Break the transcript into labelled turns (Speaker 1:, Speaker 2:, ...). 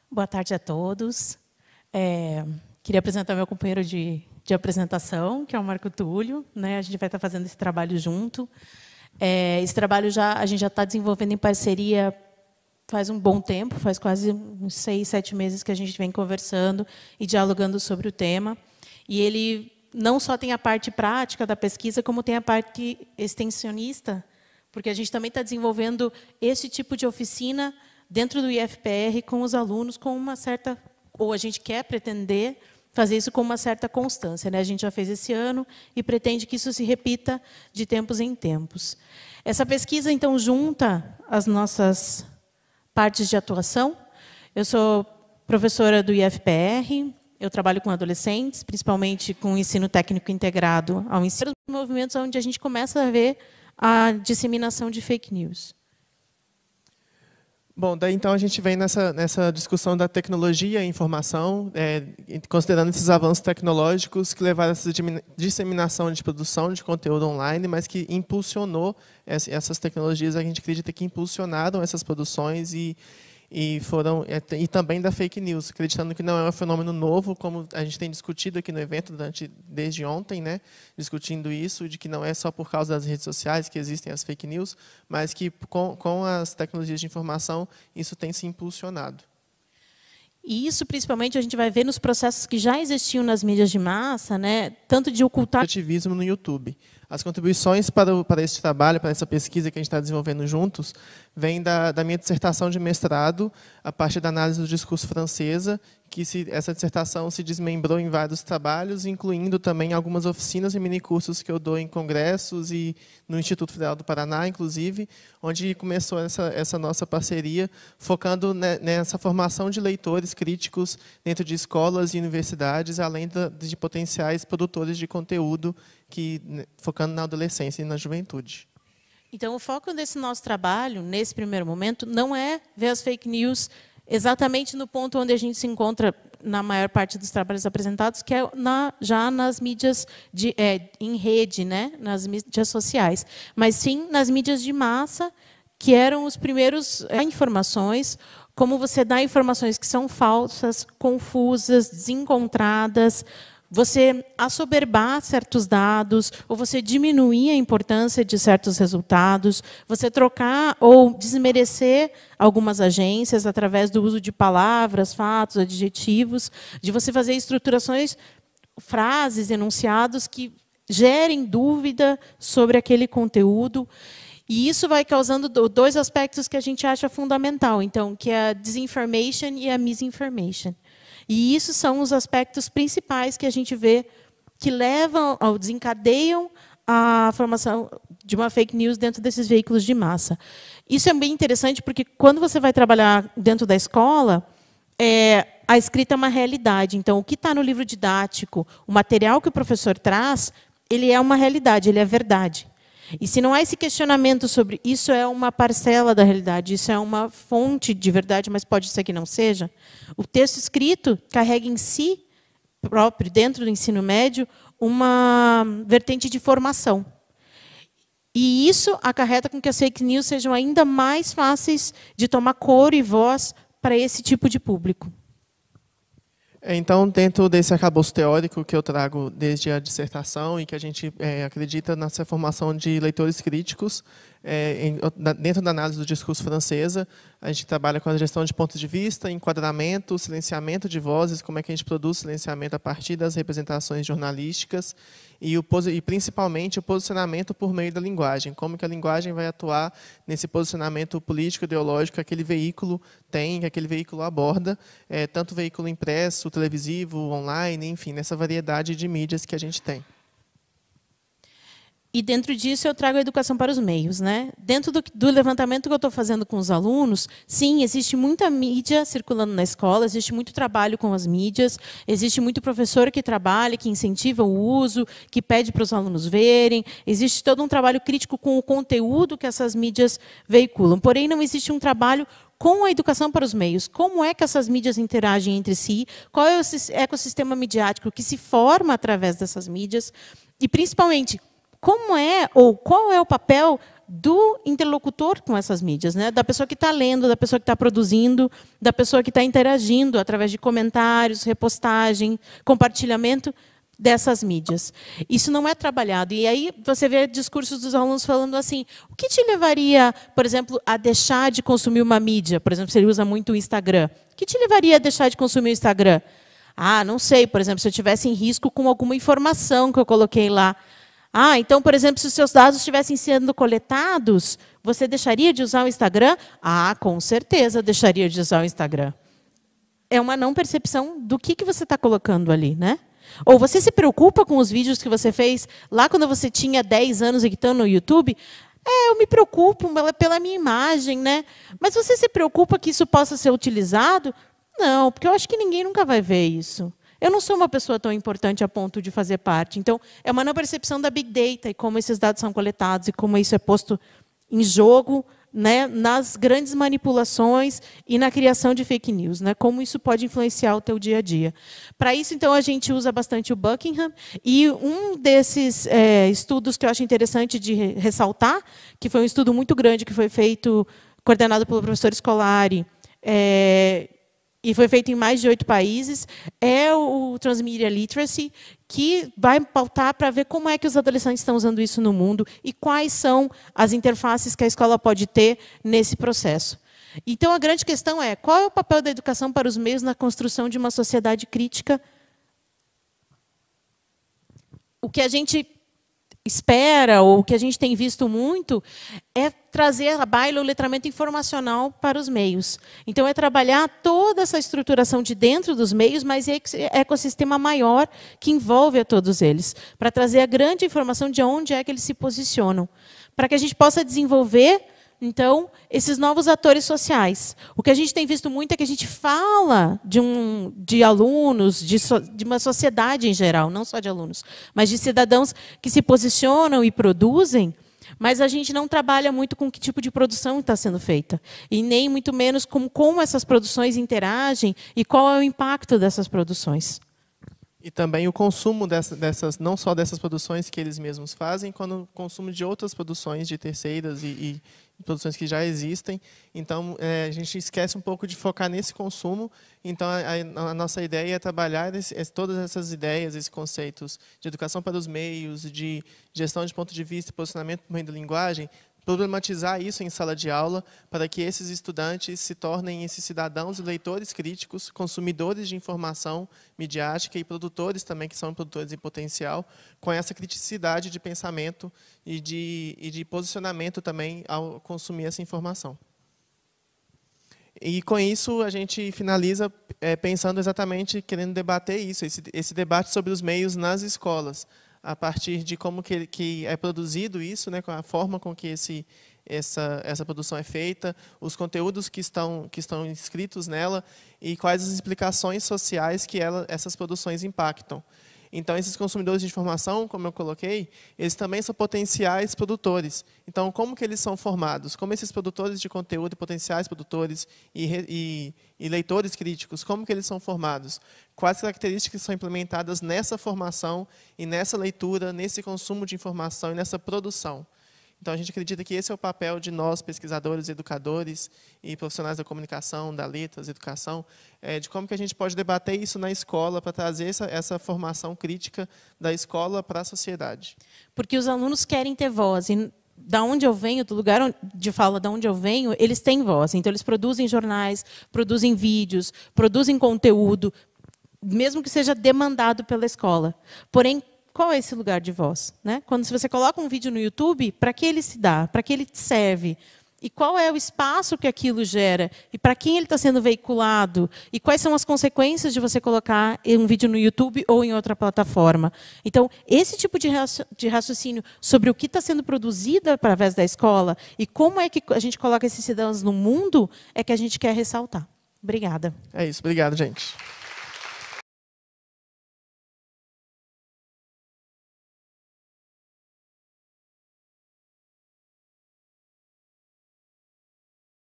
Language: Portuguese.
Speaker 1: Boa tarde a todos. Queria apresentar meu companheiro de apresentação, que é o Marco Túlio, né? A gente vai estar fazendo esse trabalho junto. Esse trabalho a gente já está desenvolvendo em parceria faz um bom tempo, faz quase uns 6, 7 meses que a gente vem conversando e dialogando sobre o tema. E ele não só tem a parte prática da pesquisa, como tem a parte extensionista, porque a gente também está desenvolvendo esse tipo de oficina dentro do IFPR com os alunos com uma certa, ou a gente quer pretender fazer isso com uma certa constância, né? A gente já fez esse ano e pretende que isso se repita de tempos em tempos. Essa pesquisa, então, junta as nossas partes de atuação. Eu sou professora do IFPR, eu trabalho com adolescentes, principalmente com o ensino técnico integrado ao ensino, movimentos onde a gente começa a ver a disseminação de fake news.
Speaker 2: Bom, daí então a gente vem nessa discussão da tecnologia e informação, considerando esses avanços tecnológicos que levaram a essa disseminação de produção de conteúdo online, mas que impulsionou essas tecnologias, a gente acredita que impulsionaram essas produções e também da fake news, acreditando que não é um fenômeno novo, como a gente tem discutido aqui no evento desde ontem, né, discutindo isso, de que não é só por causa das redes sociais que existem as fake news, mas que com as tecnologias de informação isso tem se impulsionado.
Speaker 1: E isso, principalmente, a gente vai ver nos processos que já existiam nas mídias de massa, né, tanto de ocultar
Speaker 2: ativismo no YouTube. As contribuições para esse trabalho, para essa pesquisa que a gente está desenvolvendo juntos, vêm da minha dissertação de mestrado, a partir da análise do discurso francesa, que essa dissertação se desmembrou em vários trabalhos, incluindo também algumas oficinas e minicursos que eu dou em congressos e no Instituto Federal do Paraná, inclusive, onde começou essa nossa parceria, focando nessa formação de leitores críticos dentro de escolas e universidades, além de potenciais produtores de conteúdo, focando na adolescência e na juventude.
Speaker 1: Então, o foco desse nosso trabalho, nesse primeiro momento, não é ver as fake news exatamente no ponto onde a gente se encontra na maior parte dos trabalhos apresentados, que é já nas mídias em rede, né, nas mídias sociais, mas sim nas mídias de massa, que eram os primeiros informações, como você dá informações que são falsas, confusas, desencontradas, você assoberbar certos dados, ou você diminuir a importância de certos resultados, você trocar ou desmerecer algumas agências através do uso de palavras, fatos, adjetivos, de você fazer estruturações, frases, enunciados que gerem dúvida sobre aquele conteúdo. E isso vai causando dois aspectos que a gente acha fundamental, então, que é a disinformation e a misinformation. E isso são os aspectos principais que a gente vê que desencadeiam a formação de uma fake news dentro desses veículos de massa. Isso é bem interessante, porque quando você vai trabalhar dentro da escola, a escrita é uma realidade. Então, o que está no livro didático, o material que o professor traz, ele é uma realidade, ele é verdade. E se não há esse questionamento sobre isso é uma parcela da realidade, isso é uma fonte de verdade, mas pode ser que não seja, o texto escrito carrega em si próprio, dentro do ensino médio, uma vertente de formação. E isso acarreta com que as fake news sejam ainda mais fáceis de tomar cor e voz para esse tipo de público.
Speaker 2: Então, dentro desse arcabouço teórico que eu trago desde a dissertação e que a gente acredita nessa formação de leitores críticos, dentro da análise do discurso francesa, a gente trabalha com a gestão de pontos de vista, enquadramento, silenciamento de vozes, como é que a gente produz silenciamento a partir das representações jornalísticas e principalmente o posicionamento por meio da linguagem, como que a linguagem vai atuar nesse posicionamento político, ideológico que aquele veículo tem, que aquele veículo aborda, tanto o veículo impresso, televisivo, online, enfim, nessa variedade de mídias que a gente tem.
Speaker 1: E, dentro disso, eu trago a educação para os meios, né? Dentro do levantamento que eu estou fazendo com os alunos, sim, existe muita mídia circulando na escola, existe muito trabalho com as mídias, existe muito professor que trabalha, que incentiva o uso, que pede para os alunos verem, existe todo um trabalho crítico com o conteúdo que essas mídias veiculam. Porém, não existe um trabalho com a educação para os meios. Como é que essas mídias interagem entre si? Qual é o ecossistema midiático que se forma através dessas mídias? E, principalmente, como é ou qual é o papel do interlocutor com essas mídias, né? Da pessoa que está lendo, da pessoa que está produzindo, da pessoa que está interagindo através de comentários, repostagem, compartilhamento dessas mídias. Isso não é trabalhado. E aí você vê discursos dos alunos falando assim, o que te levaria, por exemplo, a deixar de consumir uma mídia? Por exemplo, se ele usa muito o Instagram. O que te levaria a deixar de consumir o Instagram? Ah, não sei, por exemplo, se eu tivesse em risco com alguma informação que eu coloquei lá. Ah, então, por exemplo, se os seus dados estivessem sendo coletados, você deixaria de usar o Instagram? Ah, com certeza deixaria de usar o Instagram. É uma não percepção do que você está colocando ali, né? Ou você se preocupa com os vídeos que você fez lá quando você tinha 10 anos e que estão no YouTube? Eu me preocupo pela minha imagem, né? Mas você se preocupa que isso possa ser utilizado? Não, porque eu acho que ninguém nunca vai ver isso. Eu não sou uma pessoa tão importante a ponto de fazer parte. Então, é uma não percepção da Big Data e como esses dados são coletados e como isso é posto em jogo, né, nas grandes manipulações e na criação de fake news, né, como isso pode influenciar o teu dia a dia. Para isso, então, a gente usa bastante o Buckingham, e um desses estudos que eu acho interessante de ressaltar, que foi um estudo muito grande que foi feito, coordenado pelo professor Scolari, e foi feito em mais de 8 países, é o Transmedia Literacy, que vai pautar para ver como é que os adolescentes estão usando isso no mundo e quais são as interfaces que a escola pode ter nesse processo. Então, a grande questão é, qual é o papel da educação para os meios na construção de uma sociedade crítica? O que a gente espera, ou o que a gente tem visto muito, é trazer à baila o letramento informacional para os meios. Então, é trabalhar toda essa estruturação de dentro dos meios, mas é ecossistema maior que envolve a todos eles, para trazer a grande informação de onde é que eles se posicionam, para que a gente possa desenvolver, então, esses novos atores sociais. O que a gente tem visto muito é que a gente fala de alunos, de uma sociedade em geral, não só de alunos, mas de cidadãos que se posicionam e produzem, mas a gente não trabalha muito com que tipo de produção está sendo feita, e nem muito menos com como essas produções interagem e qual é o impacto dessas produções.
Speaker 2: E também o consumo dessas, não só dessas produções que eles mesmos fazem, quanto o consumo de outras produções de terceiras e produções que já existem. Então, a gente esquece um pouco de focar nesse consumo. Então, a nossa ideia é trabalhar todas essas ideias, esses conceitos de educação para os meios, de gestão de ponto de vista e posicionamento por meio da linguagem, problematizar isso em sala de aula, para que esses estudantes se tornem esses cidadãos e leitores críticos, consumidores de informação midiática e produtores também, que são produtores em potencial, com essa criticidade de pensamento e de posicionamento também ao consumir essa informação. E, com isso, a gente finaliza pensando exatamente, querendo debater isso, esse debate sobre os meios nas escolas, a partir de como que é produzido isso, né, com a forma com que essa produção é feita, os conteúdos que estão inscritos nela e quais as implicações sociais que essas produções impactam. Então, esses consumidores de informação, como eu coloquei, eles também são potenciais produtores. Então, como que eles são formados? Como esses produtores de conteúdo, potenciais produtores e leitores críticos, como que eles são formados? Quais características são implementadas nessa formação e nessa leitura, nesse consumo de informação e nessa produção? Então, a gente acredita que esse é o papel de nós, pesquisadores, educadores e profissionais da comunicação, da letras, educação, de como que a gente pode debater isso na escola para trazer essa formação crítica da escola para a sociedade.
Speaker 1: Porque os alunos querem ter voz. E da onde eu venho, do lugar de fala de onde eu venho, eles têm voz. Então, eles produzem jornais, produzem vídeos, produzem conteúdo, mesmo que seja demandado pela escola. Porém, qual é esse lugar de voz, né? Se você coloca um vídeo no YouTube, para que ele se dá? Para que ele serve? E qual é o espaço que aquilo gera? E para quem ele está sendo veiculado? E quais são as consequências de você colocar um vídeo no YouTube ou em outra plataforma? Então, esse tipo de raciocínio sobre o que está sendo produzido através da escola e como é que a gente coloca esses cidadãos no mundo é que a gente quer ressaltar. Obrigada.
Speaker 2: É isso. Obrigado, gente.